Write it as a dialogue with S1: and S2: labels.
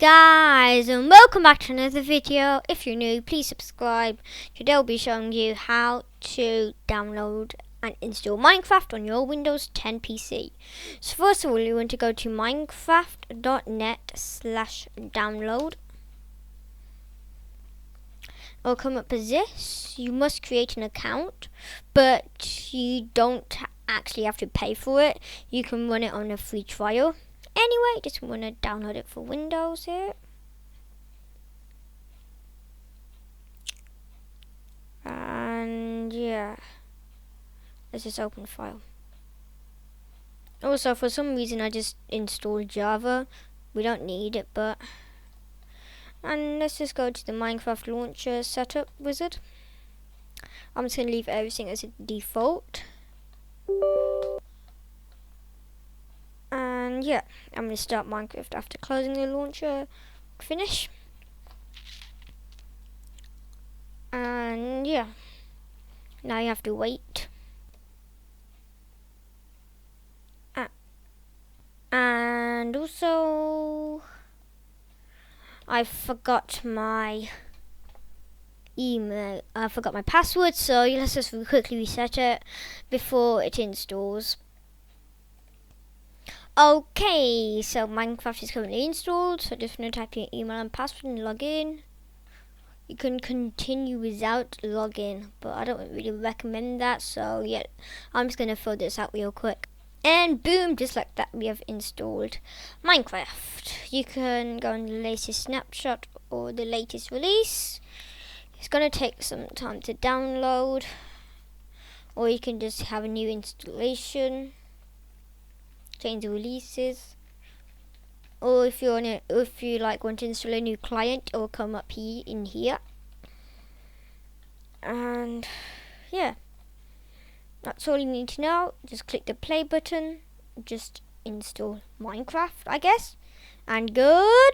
S1: guys, and welcome back to another video. If you're new, please subscribe. Today I'll be showing you how to download and install Minecraft on your Windows 10 PC. So first of all, you want to go to minecraft.net/download. It'll come up as this. You must create an account, but you don't actually have to pay for it. You can run it on a free trial. Anyway, just want to download it for Windows here. And yeah, let's just open file. Also, for some reason I just installed Java. We don't need it, but... And let's just go to the Minecraft launcher setup wizard. I'm just going to leave everything as a default. And yeah, I'm going to start Minecraft after closing the launcher. Finish. And yeah, now you have to wait. And also, I forgot my email. I forgot my password, so let's just quickly reset it before it installs. Okay, so Minecraft is currently installed, so just going to type your email and password and log in. You can continue without login, but I don't really recommend that, so yeah, I'm just going to fill this out real quick. And boom, just like that, we have installed Minecraft. You can go on the latest snapshot or the latest release. It's going to take some time to download, or you can just have a new installation. Change the releases, or if you want to install a new client, it will come up here in here. And yeah, that's all you need to know. Just click the play button, just install Minecraft, I guess, and good.